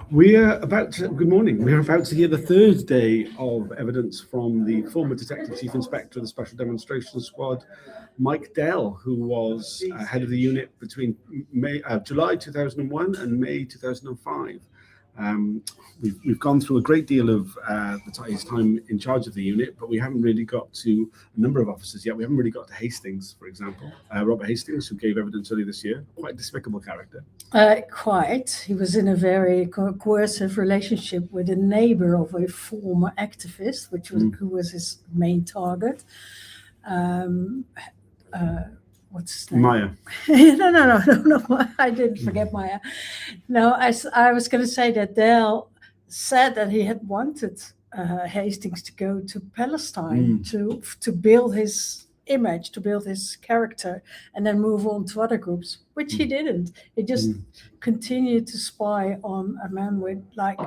Good morning. We're about to hear the third day of evidence from the former Detective Chief Inspector of the Special Demonstrations Squad, Mike Dell, who was head of the unit between July 2001 and May 2005. We've gone through a great deal of his time in charge of the unit, but we haven't really got to a number of officers yet. We haven't really got to Hastings, for example. Robert Hastings, who gave evidence earlier this year, quite a despicable character. Quite. He was in a very coercive relationship with a neighbor of a former activist, who was his main target. What's his name? Maya. No. I didn't forget Maya. No, I was going to say that Dell said that he had wanted Hastings to go to Palestine to build his image, to build his character, and then move on to other groups, which he didn't. He just continued to spy on a man with like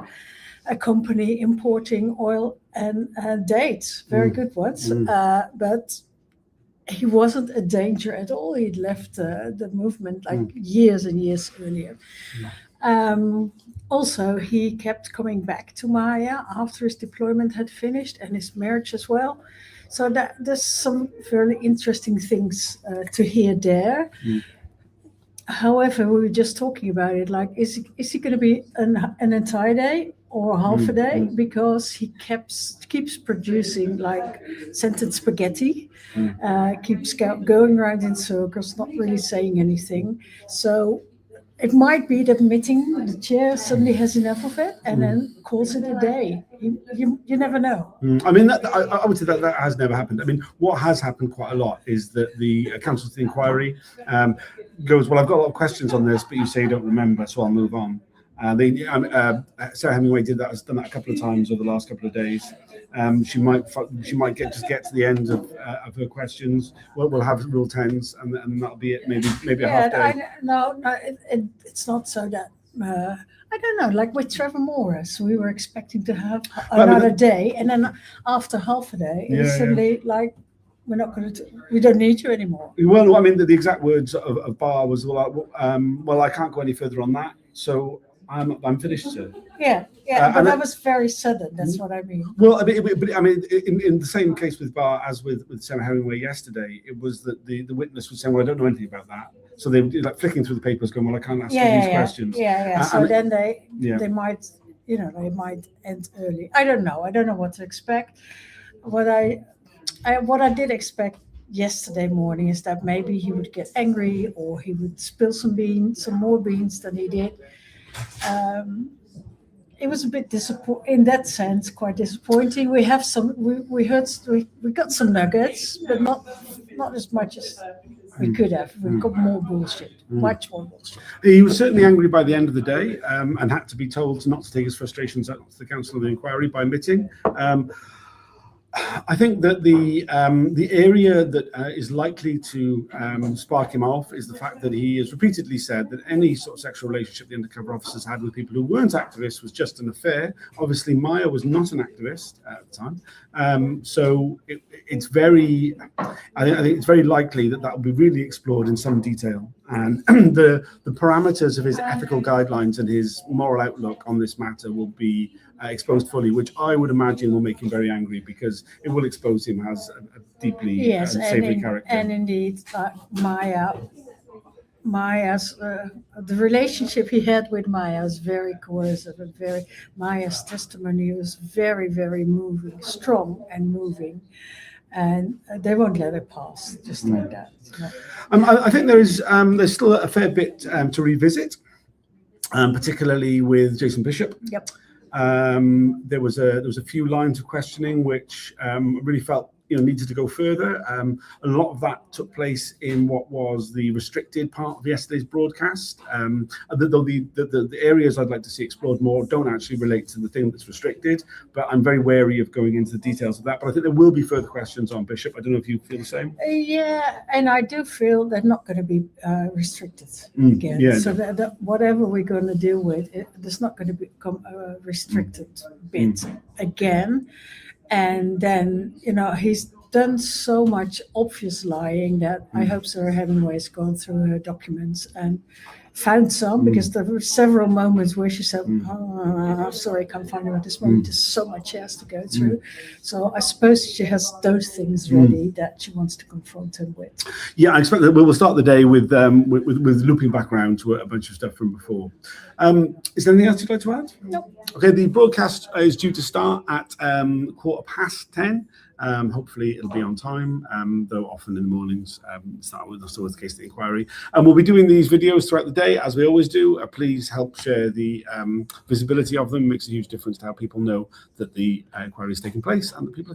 a company importing oil and dates, very good ones, but he wasn't a danger at all. He'd left the movement years and years earlier. Also, he kept coming back to Maya after his deployment had finished and his marriage as well. So there's some very interesting things to hear there. However, we were just talking about it, like, is he going to be an entire day or half a day? Because he keeps producing like scented spaghetti, keeps going around in circles, not really saying anything. So it might be that meeting the chair suddenly has enough of it and then calls it a day. You never know. I mean, I would say that has never happened. I mean, what has happened quite a lot is that the counsel to the inquiry goes, well, I've got a lot of questions on this, but you say you don't remember, so I'll move on. Sarah Hemingway has done that a couple of times over the last couple of days. She might get to the end of her questions. We'll have Rule 10s, and that'll be it. Maybe a half day. It's not so that. I don't know. Like with Trevor Morris, we were expecting to have another day, and then after half a day, it's suddenly like, we don't need you anymore. Well, I mean, the exact words of Barr was, well, I can't go any further on that, so I'm finished, sir. But that was very sudden. That's what I mean. Well, I mean, in the same case with Barr as with Sarah Hemingway yesterday, it was that the witness was saying, well, I don't know anything about that. So they were like flicking through the papers, going, well, I can't ask you these questions. So then they might, they might end early. I don't know what to expect. What I did expect yesterday morning is that maybe he would get angry or he would spill some more beans than he did. It was a bit in that sense, quite disappointing. We have we got some nuggets, but not as much as we could have. We've got more bullshit, much more bullshit. He was certainly angry by the end of the day, and had to be told not to take his frustrations out to the counsel of the inquiry by admitting. I think that the area that is likely to spark him off is the fact that he has repeatedly said that any sort of sexual relationship the undercover officers had with people who weren't activists was just an affair. Obviously, Maya was not an activist at the time, so it's very. I think it's very likely that will be really explored in some detail, and the parameters of his ethical guidelines and his moral outlook on this matter will be exposed fully, which I would imagine will make him very angry because it will expose him as a deeply unsavory character. And indeed, Maya's the relationship he had with Maya is very coercive and Maya's testimony was very, very moving, strong and moving, and they won't let it pass just like that. I think there's still a fair bit to revisit, particularly with Jason Bishop. Yep. There was a few lines of questioning which really felt needed to go further. A lot of that took place in what was the restricted part of yesterday's broadcast. The areas I'd like to see explored more don't actually relate to the thing that's restricted, but I'm very wary of going into the details of that. But I think there will be further questions on Bishop. I don't know if you feel the same. Yeah, and I do feel they're not going to be restricted again. So that whatever we're going to deal with, there's not going to become a restricted bit again. And then, he's done so much obvious lying that I hope Sarah Hemingway has gone through her documents and found some, because there were several moments where she said, oh, sorry, I can't find them at this moment. There's so much she has to go through. So I suppose she has those things ready that she wants to confront him with. Yeah, I expect that we'll start the day with looping back around to a bunch of stuff from before. Is there anything else you'd like to add? No. Okay, the broadcast is due to start at 10:15. Hopefully it'll be on time, though often in the mornings, that's always the case of the inquiry. And we'll be doing these videos throughout the day, as we always do. Please help share the visibility of them. It makes a huge difference to how people know that the inquiry is taking place and that people are